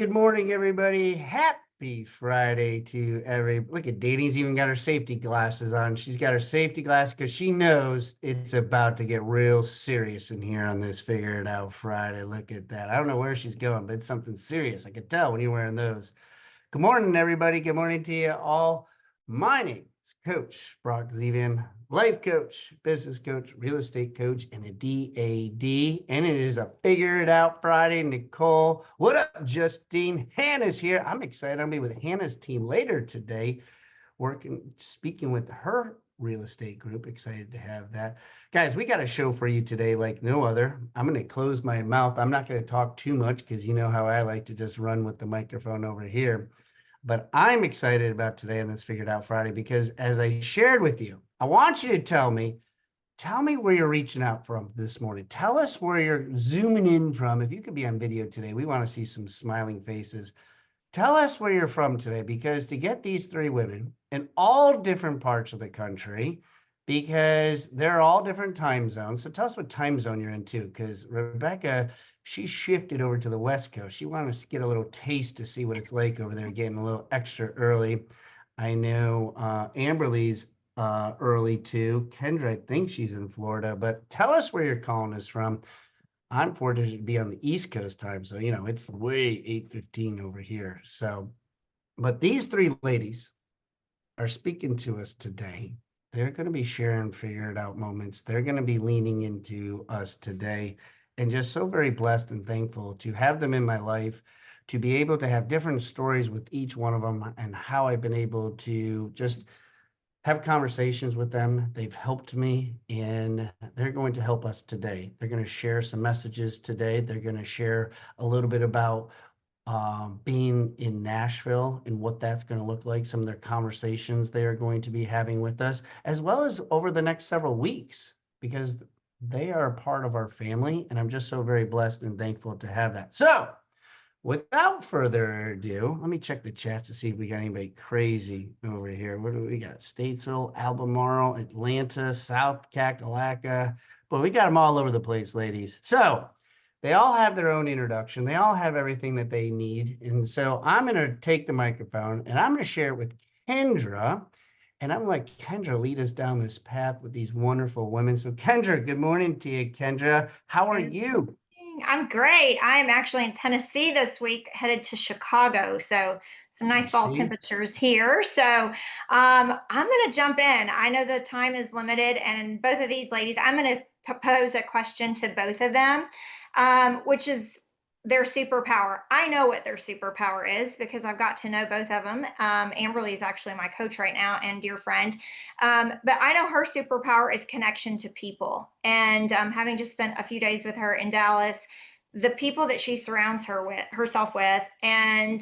Good morning, everybody. Happy Friday to look at Dani's even got her safety glasses on. She's got her safety glasses because she knows it's about to get real serious in here on this Figure It Out Friday. Look at that. I don't know where she's going, but it's something serious. I can tell when you're wearing those. Good morning, everybody. Good morning to you all. My name is Coach Brock Zevan, life coach, business coach, real estate coach, and a DAD. And it is a Figure It Out Friday. Nicole, what up, Justine? Hannah's here. I'm excited. I'll be with Hannah's team later today, speaking with her real estate group. Excited to have that. Guys, we got a show for you today like no other. I'm going to close my mouth. I'm not going to talk too much because you know how I like to just run with the microphone over here. But I'm excited about today on this Figured Out Friday because as I shared with you, I want you to tell me where you're reaching out from this morning. Tell us where you're zooming in from. If you could be on video today, we want to see some smiling faces. Tell us where you're from today, because to get these three women in all different parts of the country, because they're all different time zones. So tell us what time zone you're in too, because Rebecca, she shifted over to the West Coast. She wanted us to get a little taste to see what it's like over there, getting a little extra early. I know Amberly's early too. Kendra, I think she's in Florida, but tell us where you're calling us from. I'm fortunate to be on the East Coast time, so you know it's way 8:15 over here. So, but these three ladies are speaking to us today. They're going to be sharing figured out moments. They're going to be leaning into us today, and just so very blessed and thankful to have them in my life, to be able to have different stories with each one of them, and how I've been able to just have conversations with them. They've helped me, and they're going to help us today. They're going to share some messages today. They're going to share a little bit about being in Nashville and what that's going to look like, some of their conversations they are going to be having with us, as well as over the next several weeks, because they are a part of our family, and I'm just so very blessed and thankful to have that. So without further ado, let me check the chat to see if we got anybody crazy over here. What do we got? Statesville, Albemarle, Atlanta, South Kakalaka. But we got them all over the place, ladies. So they all have their own introduction. They all have everything that they need. And so I'm going to take the microphone and I'm going to share it with Kendra. And I'm like, Kendra, lead us down this path with these wonderful women. So Kendra, good morning to you, Kendra. How are you? I'm great. I'm actually in Tennessee this week, headed to Chicago. So some nice fall temperatures here. So I'm going to jump in. I know the time is limited, and both of these ladies, I'm going to pose a question to both of them, which is their superpower. I know what their superpower is because I've got to know both of them. Amberly is actually my coach right now and dear friend. But I know her superpower is connection to people. And having just spent a few days with her in Dallas, the people that she surrounds herself with, and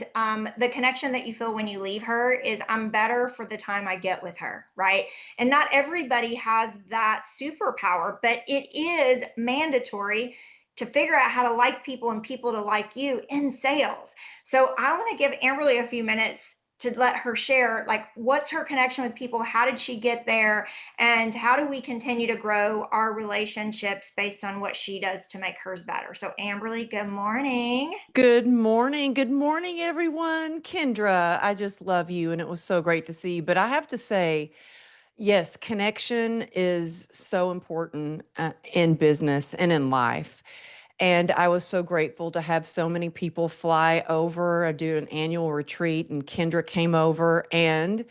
the connection that you feel when you leave her is, I'm better for the time I get with her, right? And not everybody has that superpower, but it is mandatory to figure out how to like people and people to like you in sales. So I want to give Amberly a few minutes to let her share, like, what's her connection with people? How did she get there? And how do we continue to grow our relationships based on what she does to make hers better? So Amberly, good morning. Good morning. Good morning, everyone. Kendra, I just love you, and it was so great to see you. But I have to say, yes, connection is so important in business and in life. And I was so grateful to have so many people fly over. I do an annual retreat, and Kendra came over. And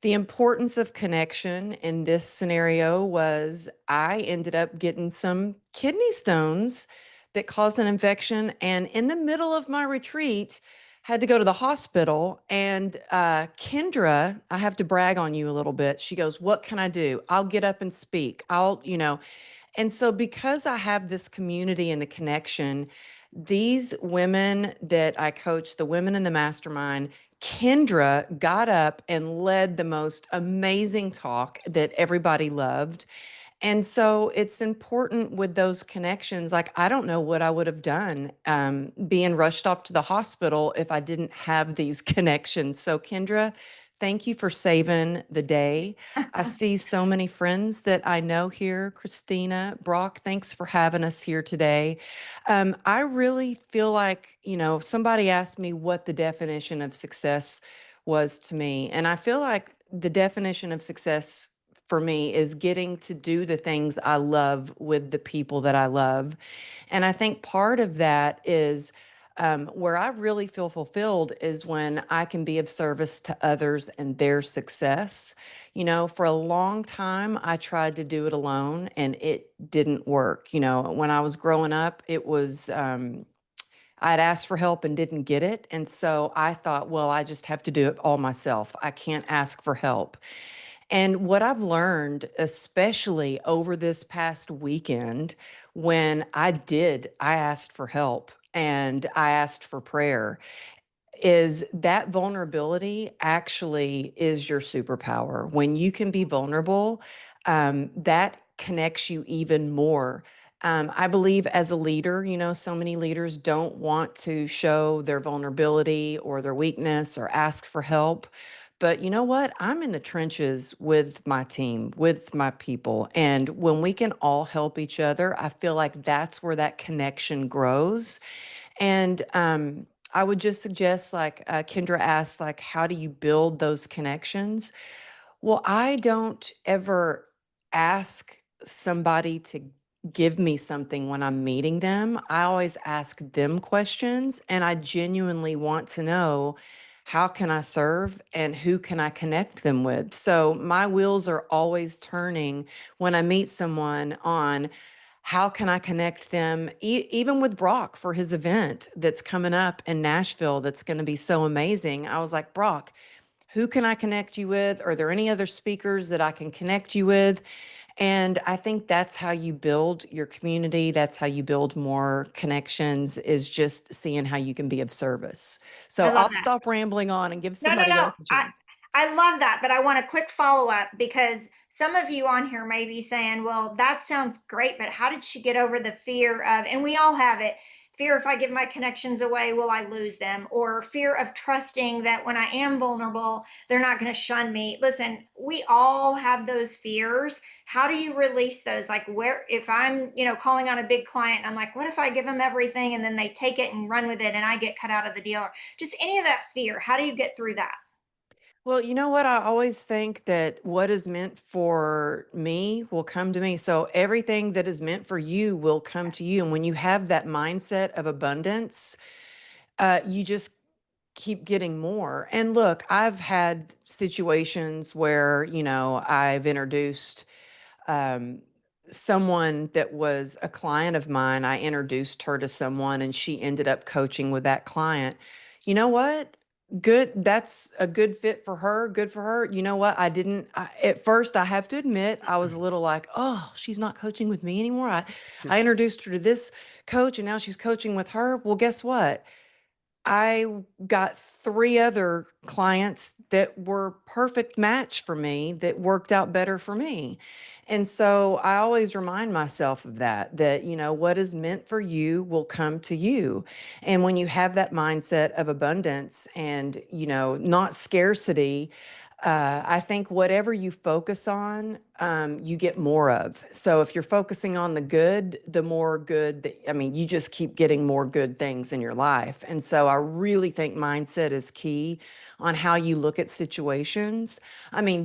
the importance of connection in this scenario was I ended up getting some kidney stones that caused an infection. And in the middle of my retreat, had to go to the hospital. And Kendra, I have to brag on you a little bit. She goes, "What can I do? I'll get up and speak. And so because I have this community and the connection, these women that I coach, the women in the mastermind, Kendra got up and led the most amazing talk that everybody loved. And so it's important with those connections. Like, I don't know what I would have done being rushed off to the hospital if I didn't have these connections. So Kendra, thank you for saving the day. I see so many friends that I know here. Christina, Brock, thanks for having us here today. I really feel like, somebody asked me what the definition of success was to me. And I feel like the definition of success for me is getting to do the things I love with the people that I love. And I think part of that is where I really feel fulfilled is when I can be of service to others and their success. For a long time, I tried to do it alone and it didn't work. When I was growing up, it was, I'd asked for help and didn't get it. And so I thought, well, I just have to do it all myself. I can't ask for help. And what I've learned, especially over this past weekend, when I asked for help and I asked for prayer, is that vulnerability actually is your superpower. When you can be vulnerable, that connects you even more. I believe as a leader, so many leaders don't want to show their vulnerability or their weakness or ask for help. But you know what? I'm in the trenches with my team, with my people. And when we can all help each other, I feel like that's where that connection grows. And I would just suggest, like Kendra asked, like, how do you build those connections? Well, I don't ever ask somebody to give me something when I'm meeting them. I always ask them questions, and I genuinely want to know how can I serve and who can I connect them with. So my wheels are always turning when I meet someone on how can I connect them, even with Brock for his event that's coming up in Nashville that's going to be so amazing. I was like, Brock, who can I connect you with? Are there any other speakers that I can connect you with? And I think that's how you build your community. That's how you build more connections, is just seeing how you can be of service. I So love I'll that. stop rambling on and give No, no, somebody no. else a I chance. I love that, but I want a quick follow-up because some of you on here may be saying, "Well, that sounds great, but how did she get over the fear of," and we all have it, fear if I give my connections away, will I lose them? Or fear of trusting that when I am vulnerable, they're not going to shun me. Listen, we all have those fears. How do you release those? Like where if I'm, calling on a big client, I'm like, what if I give them everything and then they take it and run with it and I get cut out of the deal? Or just any of that fear. How do you get through that? Well, you know what? I always think that what is meant for me will come to me. So everything that is meant for you will come to you. And when you have that mindset of abundance, you just keep getting more. And look, I've had situations where, I've introduced um, someone that was a client of mine. I introduced her to someone and she ended up coaching with that client. You know what? Good. That's a good fit for her. Good for her. You know what? At first, I have to admit, I was a little like, oh, she's not coaching with me anymore. I introduced her to this coach and now she's coaching with her. Well, guess what? I got 3 other clients that were perfect match for me that worked out better for me. And so I always remind myself of that, what is meant for you will come to you. And when you have that mindset of abundance and, not scarcity, I think whatever you focus on, you get more of. So if you're focusing on the good, the more good, you just keep getting more good things in your life. And so I really think mindset is key on how you look at situations.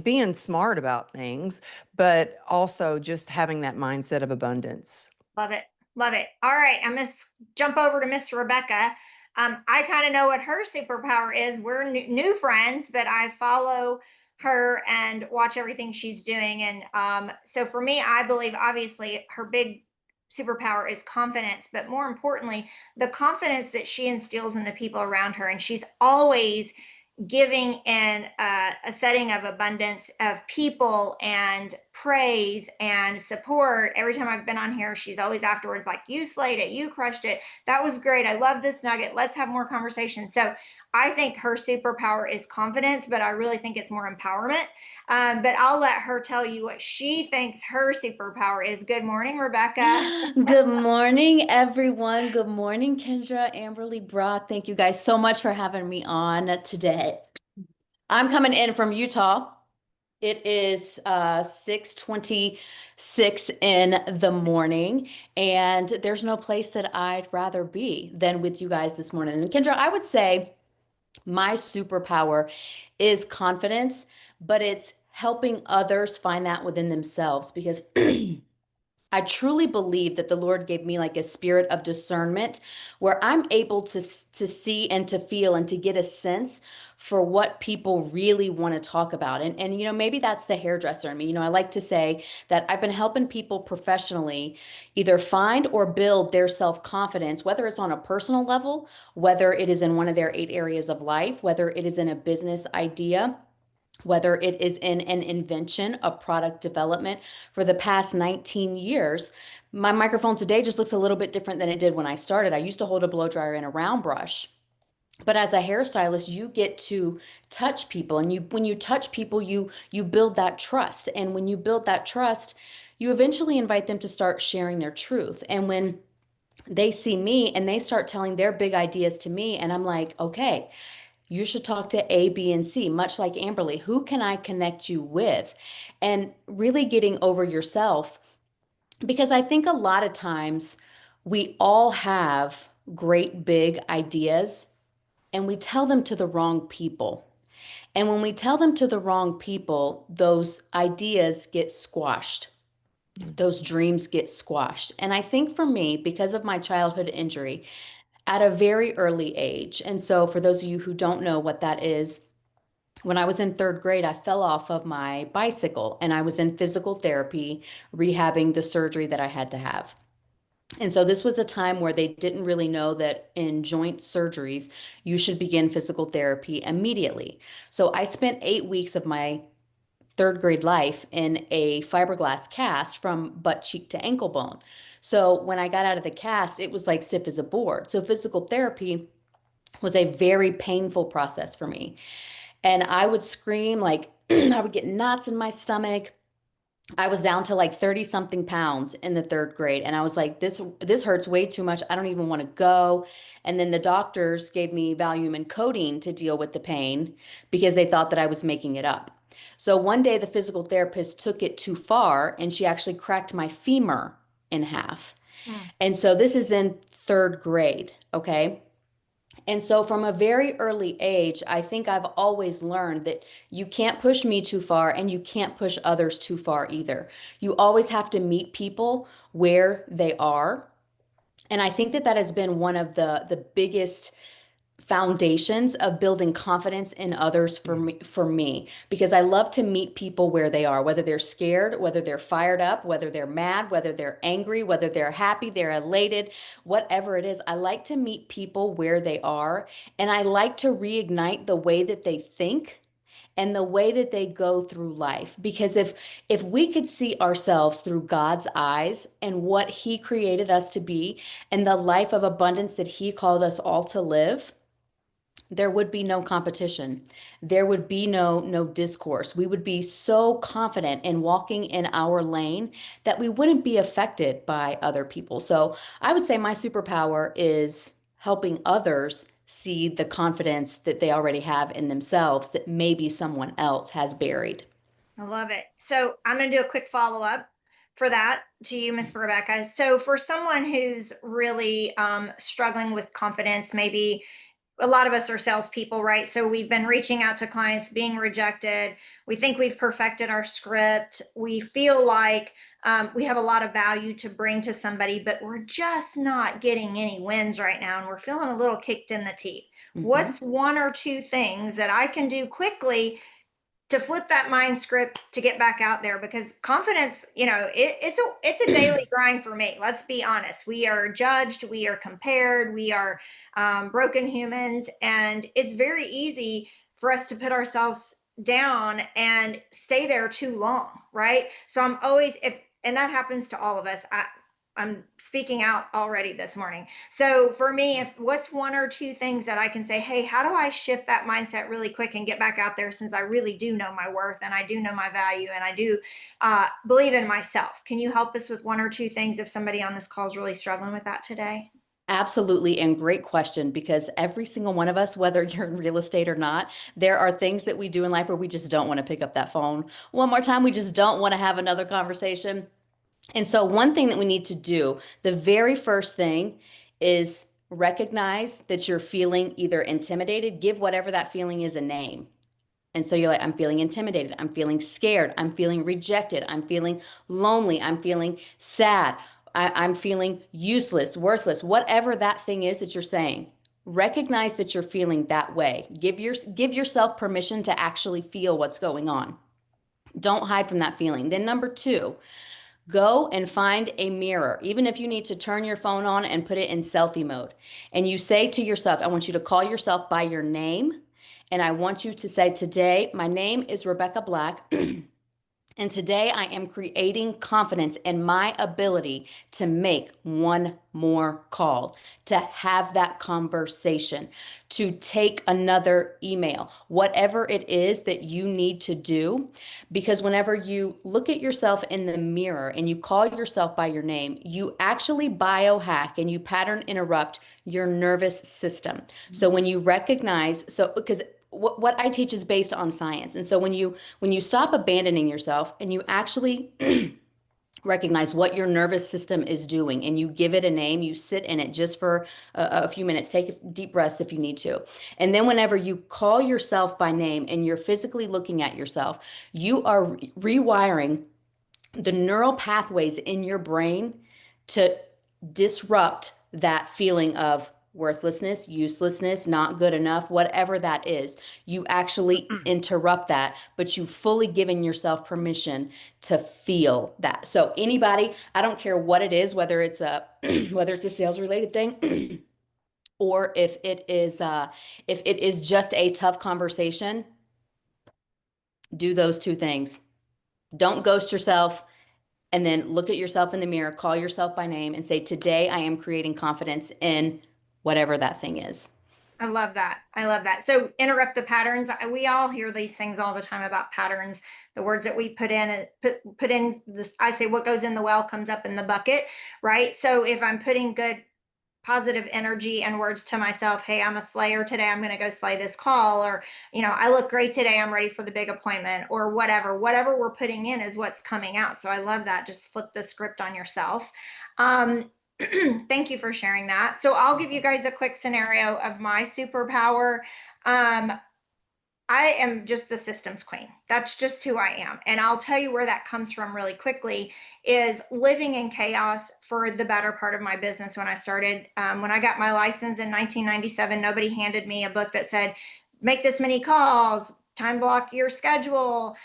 Being smart about things, but also just having that mindset of abundance. Love it. Love it. All right. I'm going to jump over to Miss Rebecca. I kind of know what her superpower is. We're new friends, but I follow her and watch everything she's doing. And so for me, I believe obviously her big superpower is confidence, but more importantly, the confidence that she instills in the people around her. And she's always giving in a setting of abundance of people and praise and support. Every time I've been on here, she's always afterwards like, you slayed it, you crushed it, that was great, I love this nugget, let's have more conversation. So I think her superpower is confidence, but I really think it's more empowerment. But I'll let her tell you what she thinks her superpower is. Good morning, Rebecca. Good morning, everyone. Good morning, Kendra, Amberly, Brock. Thank you guys so much for having me on today. I'm coming in from Utah. It is 6:26 in the morning, and there's no place that I'd rather be than with you guys this morning. And Kendra, I would say my superpower is confidence, but it's helping others find that within themselves because I truly believe that the Lord gave me like a spirit of discernment where I'm able to see and to feel and to get a sense for what people really want to talk about. And maybe that's the hairdresser in me. I like to say that I've been helping people professionally either find or build their self-confidence, whether it's on a personal level, whether it is in one of their 8 areas of life, whether it is in a business idea, whether it is in an invention, a product development. For the past 19 years, my microphone today just looks a little bit different than it did when I started. I used to hold a blow dryer and a round brush. But as a hairstylist, you get to touch people, and when you touch people, you build that trust. And when you build that trust, you eventually invite them to start sharing their truth. And when they see me and they start telling their big ideas to me, and I'm like, okay, you should talk to A, B, and C, much like Amberly. Who can I connect you with? And really getting over yourself, because I think a lot of times we all have great big ideas and we tell them to the wrong people. And when we tell them to the wrong people, those ideas get squashed. Those dreams get squashed. And I think for me, because of my childhood injury, at a very early age. And so, for those of you who don't know what that is, when I was in 3rd grade, I fell off of my bicycle and I was in physical therapy, rehabbing the surgery that I had to have. And so, this was a time where they didn't really know that in joint surgeries, you should begin physical therapy immediately. So, I spent 8 weeks of my 3rd grade life in a fiberglass cast from butt cheek to ankle bone. So when I got out of the cast, it was like stiff as a board. So physical therapy was a very painful process for me. And I would scream like I would get knots in my stomach. I was down to like 30 something pounds in the 3rd grade. And I was like, this hurts way too much. I don't even want to go. And then the doctors gave me Valium and codeine to deal with the pain because they thought that I was making it up. So one day the physical therapist took it too far and she actually cracked my femur in half. And so this is in 3rd grade. Okay. And so from a very early age, I think I've always learned that you can't push me too far and you can't push others too far either. You always have to meet people where they are. And I think that that has been one of the biggest foundations of building confidence in others for me, because I love to meet people where they are, whether they're scared, whether they're fired up, whether they're mad, whether they're angry, whether they're happy, they're elated, whatever it is. I like to meet people where they are, and I like to reignite the way that they think and the way that they go through life. Because if we could see ourselves through God's eyes and what he created us to be and the life of abundance that he called us all to live, there would be no competition. There would be no discourse. We would be so confident in walking in our lane that we wouldn't be affected by other people. So I would say my superpower is helping others see the confidence that they already have in themselves that maybe someone else has buried. I love it. So I'm going to do a quick follow up for that to you, Miss Rebecca. So for someone who's really struggling with confidence, maybe a lot of us are salespeople, right? So we've been reaching out to clients, being rejected. We think we've perfected our script. We feel like we have a lot of value to bring to somebody, but we're just not getting any wins right now. And we're feeling a little kicked in the teeth. Mhm. What's 1 or 2 things that I can do quickly to flip that mind script to get back out there? Because confidence, it's a daily grind for me. Let's be honest. We are judged, we are compared, we are broken humans, and it's very easy for us to put ourselves down and stay there too long, right? So I'm always, and that happens to all of us. I'm speaking out already this morning. So for me, if what's 1 or 2 things that I can say, hey, how do I shift that mindset really quick and get back out there, since I really do know my worth and I do know my value and I do believe in myself? Can you help us with 1 or 2 things if somebody on this call is really struggling with that today? Absolutely. And great question, because every single one of us, whether you're in real estate or not, there are things that we do in life where we just don't want to pick up that phone one more time. We just don't want to have another conversation. And so, one thing that we need to do, the very first thing is recognize that you're feeling either intimidated, give whatever that feeling is a name. And so you're like, I'm feeling intimidated. I'm feeling scared. I'm feeling rejected. I'm feeling lonely. I'm feeling sad. I'm feeling useless, worthless, whatever that thing is that you're saying. Recognize that you're feeling that way. Give yourself permission to actually feel what's going on. Don't hide from that feeling. Then number two, go and find a mirror, even if you need to turn your phone on and put it in selfie mode. And you say to yourself, I want you to call yourself by your name. And I want you to say, today, my name is Rebecca Black. And today I am creating confidence in my ability to make one more call, to have that conversation, to take another email, whatever it is that you need to do. Because whenever you look at yourself in the mirror and you call yourself by your name, you actually biohack and you pattern interrupt your nervous system. So when you recognize, because what I teach is based on science. And so when you stop abandoning yourself and you actually recognize what your nervous system is doing and you give it a name, you sit in it just for a few minutes, take deep breaths if you need to. And then whenever you call yourself by name and you're physically looking at yourself, you are rewiring the neural pathways in your brain to disrupt that feeling of worthlessness, uselessness, not good enough, whatever that is. You actually interrupt that, but you've fully given yourself permission to feel that. So anybody, I don't care what it is, whether it's a whether it's a sales related thing or if it is just a tough conversation, do those two things. Don't ghost yourself. And then look at yourself in the mirror, call yourself by name and say, today I am creating confidence in whatever that thing is. I love that. I love that. So interrupt the patterns. We all hear these things all the time about patterns. The words that we put in this, I say what goes in the well comes up in the bucket, right? So if I'm putting good positive energy and words to myself, hey, I'm a slayer today, I'm going to go slay this call, or I look great today, I'm ready for the big appointment, or whatever we're putting in is what's coming out. So I love that. Just flip the script on yourself. Thank you for sharing that. So I'll give you guys a quick scenario of my superpower. I am just the systems queen. That's just who I am. And I'll tell you where that comes from really quickly, is living in chaos for the better part of my business. When I started, when I got my license in 1997, nobody handed me a book that said, make this many calls, time block your schedule,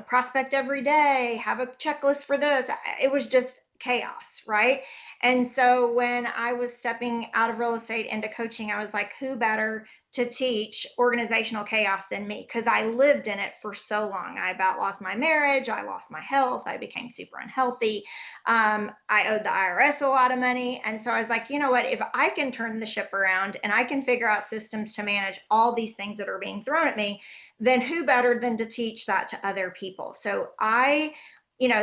prospect every day, have a checklist for this. It was just chaos, right? And so when I was stepping out of real estate into coaching, I was like, who better to teach organizational chaos than me? Because I lived in it for so long. I about lost my marriage. I lost my health. I became super unhealthy. I owed the IRS a lot of money. And so I was like, you know what, if I can turn the ship around and I can figure out systems to manage all these things that are being thrown at me, then who better than to teach that to other people? So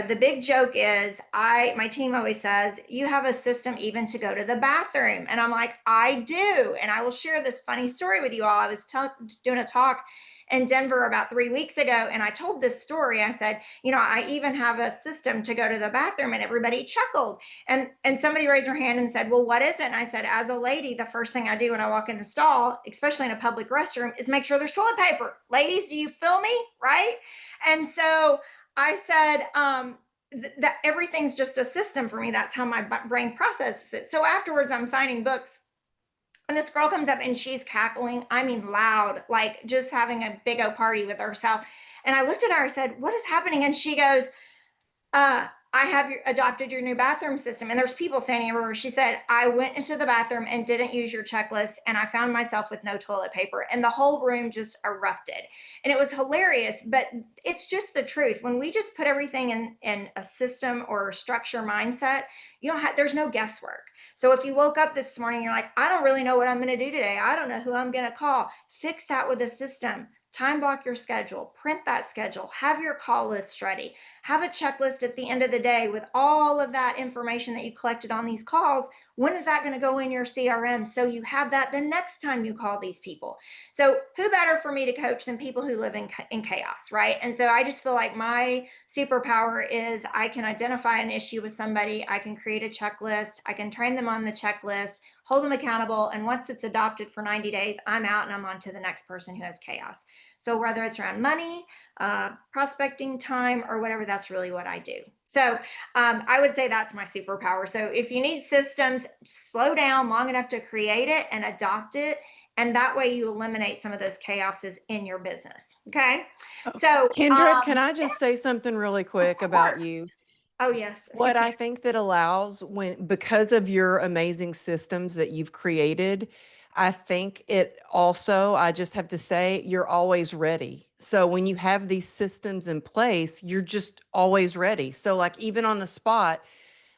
the big joke is my team always says, you have a system even to go to the bathroom. And I'm like, I do. And I will share this funny story with you all. I was doing a talk in Denver about 3 weeks ago. And I told this story. I said, I even have a system to go to the bathroom, and everybody chuckled. And somebody raised their hand and said, well, what is it? And I said, as a lady, the first thing I do when I walk in the stall, especially in a public restroom, is make sure there's toilet paper. Ladies, do you feel me? Right? And so I said, that everything's just a system for me. That's how my brain processes it. So afterwards, I'm signing books, and this girl comes up and she's cackling. I mean, loud, like just having a big old party with herself. And I looked at her, I said, what is happening? And she goes, I have adopted your new bathroom system. And there's people standing everywhere. She said, I went into the bathroom and didn't use your checklist, and I found myself with no toilet paper, and the whole room just erupted. And it was hilarious, but it's just the truth. When we just put everything in a system or structure mindset, there's no guesswork. So if you woke up this morning, you're like, I don't really know what I'm going to do today. I don't know who I'm going to call. Fix that with a system. time block your schedule, print that schedule, have your call list ready, have a checklist at the end of the day with all of that information that you collected on these calls. When is that going to go in your CRM? So you have that the next time you call these people. So who better for me to coach than people who live in chaos, right? And so I just feel like my superpower is I can identify an issue with somebody, I can create a checklist, I can train them on the checklist, hold them accountable. And once it's adopted for 90 days, I'm out and I'm on to the next person who has chaos. So whether it's around money, prospecting, time, or whatever, that's really what I do. So I would say that's my superpower. So if you need systems, slow down long enough to create it and adopt it. And that way you eliminate some of those chaoses in your business. Okay. So Kendra, can I just say something really quick about you? Oh, yes. What I think that allows because of your amazing systems that you've created, I think it also, I just have to say, you're always ready. So when you have these systems in place, you're just always ready. So like even on the spot,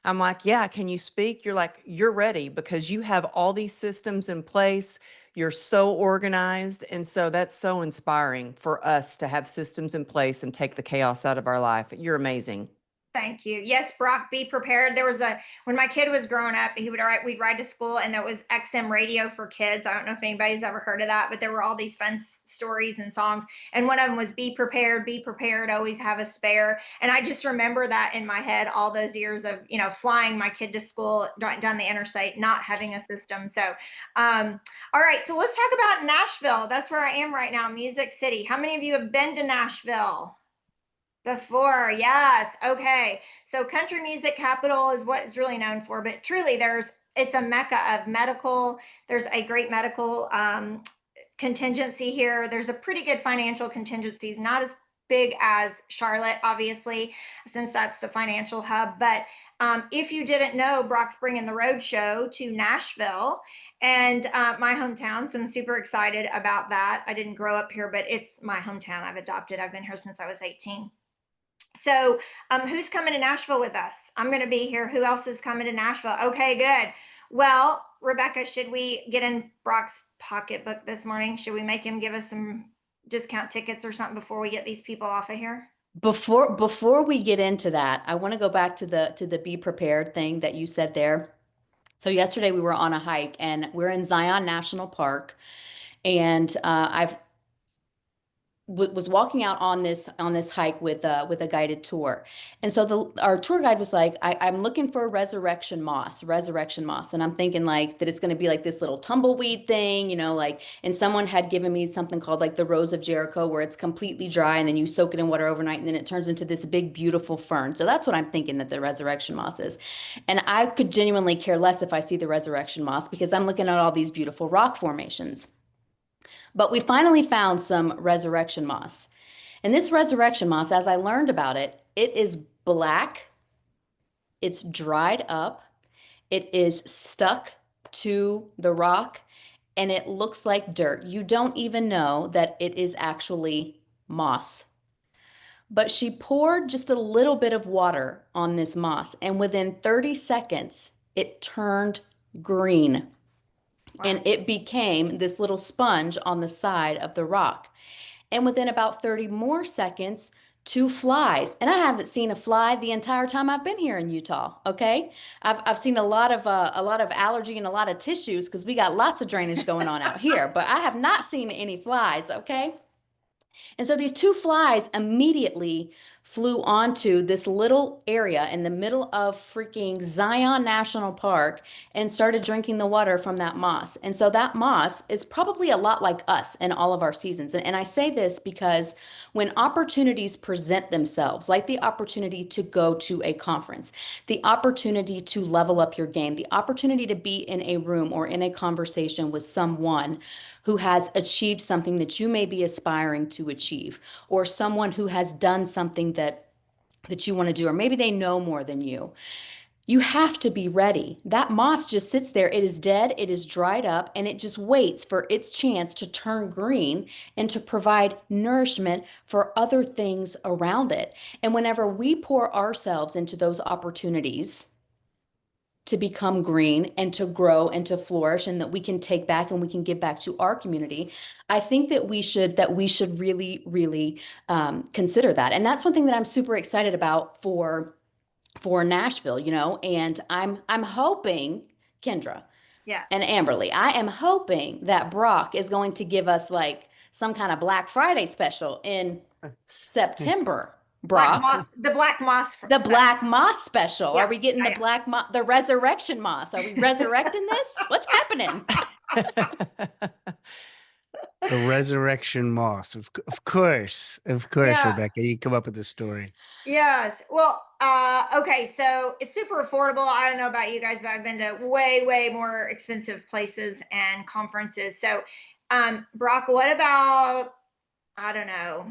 I'm like, yeah, can you speak? You're like, you're ready because you have all these systems in place. You're so organized. And so that's so inspiring for us to have systems in place and take the chaos out of our life. You're amazing. Thank you. Yes, Brock, be prepared. There was when my kid was growing up, we'd ride to school and there was XM radio for kids. I don't know if anybody's ever heard of that, but there were all these fun stories and songs. And one of them was be prepared, always have a spare. And I just remember that in my head, all those years of, flying my kid to school down the interstate, not having a system. So, all right. So let's talk about Nashville. That's where I am right now, Music City. How many of you have been to Nashville? Before, yes. Okay. So country music capital is what it's really known for, but truly it's a mecca of medical. There's a great medical contingency here. There's a pretty good financial contingencies, not as big as Charlotte, obviously, since that's the financial hub. But if you didn't know, Brock's bringing the road show to Nashville and my hometown. So I'm super excited about that. I didn't grow up here, but it's my hometown. I've been here since I was 18. So who's coming to Nashville with us? I'm going to be here. Who else is coming to Nashville? Okay, good. Well, Rebecca, should we get in Brock's pocketbook this morning? Should we make him give us some discount tickets or something before we get these people off of here? Before we get into that, I want to go back to the be prepared thing that you said there. So yesterday we were on a hike and we're in Zion National Park, and I've was walking out on this hike with a guided tour. And so our tour guide was like, I'm looking for resurrection moss. And I'm thinking like that it's going to be like this little tumbleweed thing, like, and someone had given me something called like the Rose of Jericho, where it's completely dry and then you soak it in water overnight and then it turns into this big, beautiful fern. So that's what I'm thinking that the resurrection moss is. And I could genuinely care less if I see the resurrection moss because I'm looking at all these beautiful rock formations. But we finally found some resurrection moss. And this resurrection moss, as I learned about it, it is black, it's dried up, it is stuck to the rock, and it looks like dirt. You don't even know that it is actually moss. But she poured just a little bit of water on this moss, and within 30 seconds, it turned green. Wow. And it became this little sponge on the side of the rock. And within about 30 more seconds, 2 flies. And I haven't seen a fly the entire time I've been here in Utah. Okay. I've seen a lot of allergy and a lot of tissues because we got lots of drainage going on out here, but I have not seen any flies. Okay. And so these 2 flies immediately flew onto this little area in the middle of freaking Zion National Park and started drinking the water from that moss. And so that moss is probably a lot like us in all of our seasons. And I say this because when opportunities present themselves, like the opportunity to go to a conference, the opportunity to level up your game, the opportunity to be in a room or in a conversation with someone who has achieved something that you may be aspiring to achieve, or someone who has done something that you want to do, or maybe they know more than you. You have to be ready. That moss just sits there. It is dead. It is dried up, and it just waits for its chance to turn green and to provide nourishment for other things around it. And whenever we pour ourselves into those opportunities, to become green and to grow and to flourish, and that we can take back and we can give back to our community, I think that we should really, really consider that. And that's one thing that I'm super excited about for Nashville, you know, and I'm hoping, Kendra Yes. and Amberly, I am hoping that Brock is going to give us like some kind of Black Friday special in September. Brock, the Black Moss. The Black Moss special. Yeah, Are we getting the resurrection moss? Are we resurrecting this? What's happening? The resurrection moss. Of course, Yeah. Rebecca, you come up with the story. Yes. Well, okay. So it's super affordable. I don't know about you guys, but I've been to way, way more expensive places and conferences. So, Brock, what about, I don't know,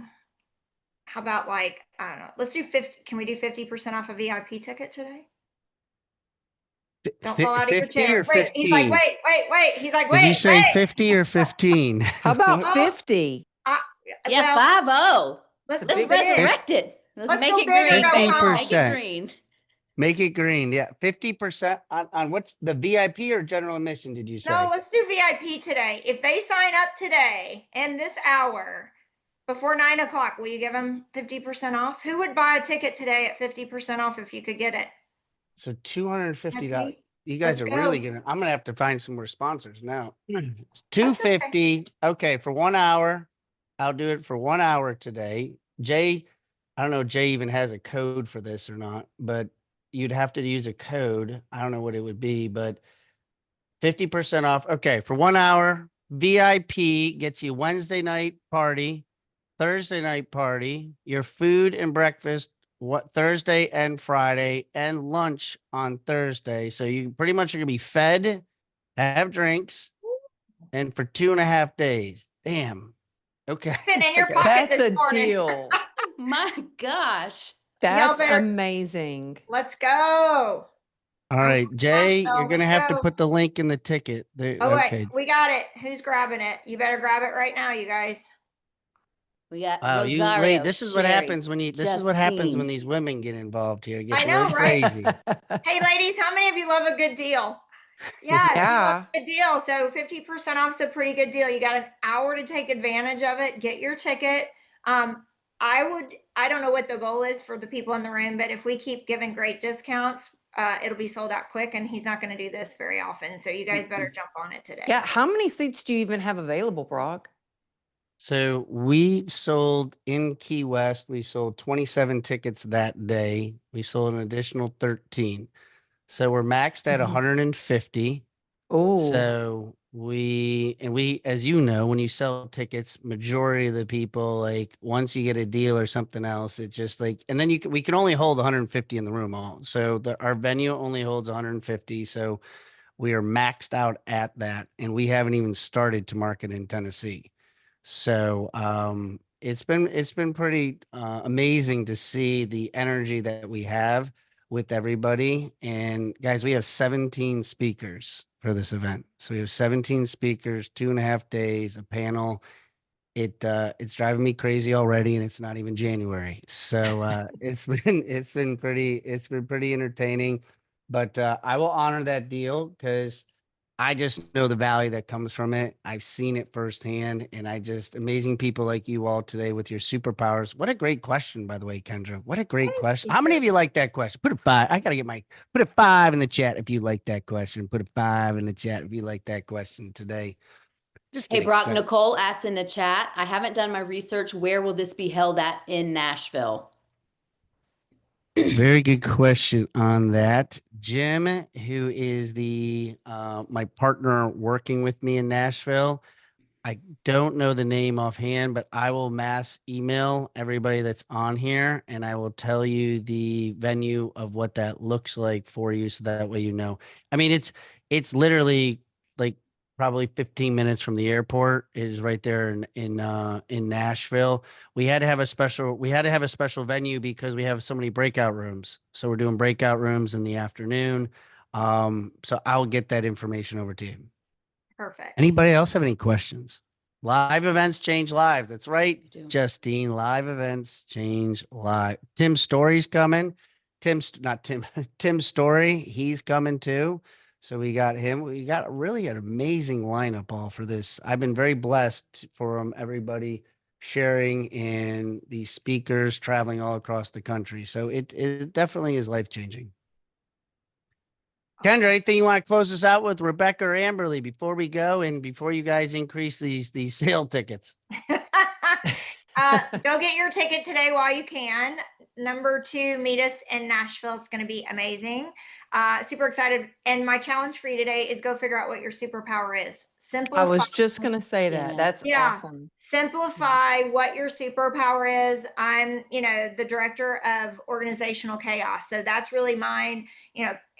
how about like, I don't know, let's do 50. Can we do 50% off a VIP ticket today? Don't fall out of your 50 chair. or Wait, 15? he's like, wait. He's like, wait. Did you say wait. 50 or 15? How about 50? Yeah, well, 50. Let's Let's go big. resurrect it. Let's make go it big or green. go Make home. it green. Make it green. Yeah. 50% on what's the VIP or general admission, did you say? No, let's do VIP today. If they sign up today in this hour before 9 o'clock, will you give them 50% off? Who would buy a ticket today at 50% off if you could get it? So $250. VIP? You guys Let's are really go. I'm gonna have to find some more sponsors now. 250. Okay, for 1 hour. I'll do it for 1 hour today. Jay, I don't know if Jay even has a code for this or not, but you'd have to use a code. I don't know what it would be, but 50% off. Okay, for 1 hour, VIP gets you Wednesday night party, Thursday night party, your food and breakfast Thursday and Friday, and lunch on Thursday. So you pretty much are gonna be fed, have drinks, and for 2.5 days. Damn. Okay. Been in your Okay. pocket That's this a morning. deal. My gosh. That's better- amazing. Let's go. All right, Jay, so you're gonna let's have to go. put the link in the ticket. There, Oh, okay. wait, we got it. Who's grabbing it? You better grab it right now, you guys. We got Wow, you Rosario, late. This is what Sherry, happens when this is what happens when Justine. these women get involved here. It gets I a know, little right? crazy. Hey, ladies, how many of you love a good deal? Yeah, you love Yeah. a good deal. So 50% off is a pretty good deal. You got an hour to take advantage of it. Get your ticket. I don't know what the goal is for the people in the room, but if we keep giving great discounts, it'll be sold out quick, and he's not going to do this very often. So you guys better jump on it today. Yeah. How many seats do you even have available, Brock? So we sold in Key West, we sold 27 tickets that day. We sold an additional 13. So we're maxed at Mhm. 150. Oh, So we, as you know, when you sell tickets, majority of the people, like once you get a deal or something else, it's just like, and then we can only hold 150 in the room all. So our venue only holds 150. So we are maxed out at that, and we haven't even started to market in Tennessee. So it's been pretty amazing to see the energy that we have with everybody. And guys, we have 17 speakers for this event. So we have 17 speakers, 2.5 days, a panel. It's driving me crazy already, and it's not even January. So it's been pretty entertaining. But I will honor that deal because I just know the value that comes from it. I've seen it firsthand, and amazing people like you all today with your superpowers. What a great question, by the way, Kendra. What a great question. How many of you like that question? Put a 5. I gotta put a 5 in the chat if you like that question. Put a 5 in the chat if you like that question today. Just Hey, get Brock, excited. Nicole asked in the chat, I haven't done my research. Where will this be held at in Nashville? Very good question on that. Jim, who is my partner working with me in Nashville, I don't know the name offhand, but I will mass email everybody that's on here, and I will tell you the venue of what that looks like for you, so that way you know. I mean, it's literally like probably 15 minutes from the airport. It is right there in Nashville. We had to have a special venue because we have so many breakout rooms. So we're doing breakout rooms in the afternoon. So I'll get that information over to you. Perfect. Anybody else have any questions? Live events change lives. That's right, do. Justine. Live events change lives. Tim's story's coming. not Tim, Tim Story. He's coming too. So we got him. We got really an amazing lineup all for this. I've been very blessed for everybody sharing and these speakers traveling all across the country. So it definitely is life-changing. Kendra, anything you want to close us out with, Rebecca or Amberly, before we go and before you guys increase these sale tickets? Go get your ticket today while you can. Number 2, meet us in Nashville. It's going to be amazing. Super excited. And my challenge for you today is go figure out what your superpower is. Simplify. I was just going to say that. Yeah. That's awesome. Simplify what your superpower is. I'm, the director of organizational chaos. So that's really mine.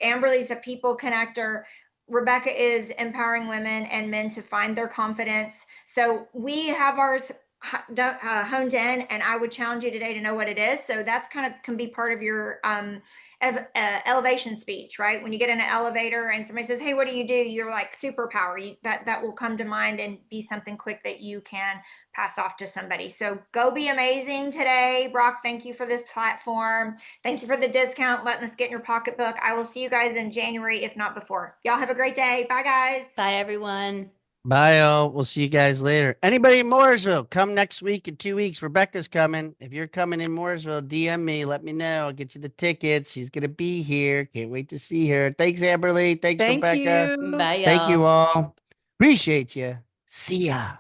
Amberly's a people connector. Rebecca is empowering women and men to find their confidence. So we have ours honed in, and I would challenge you today to know what it is. So that's can be part of your elevation speech, right? When you get in an elevator and somebody says, "Hey, what do?" You're like superpower. That will come to mind and be something quick that you can pass off to somebody. So go be amazing today. Brock, thank you for this platform. Thank you for the discount, letting us get in your pocketbook. I will see you guys in January, if not before. Y'all have a great day. Bye, guys. Bye, everyone. Bye, all. We'll see you guys later. Anybody in Mooresville, come next week in 2 weeks. Rebecca's coming. If you're coming in Mooresville, DM me. Let me know. I'll get you the tickets. She's going to be here. Can't wait to see her. Thanks, Amberly. Thanks, Thank Rebecca. you. Bye, y'all. Thank you all. Appreciate you. See ya.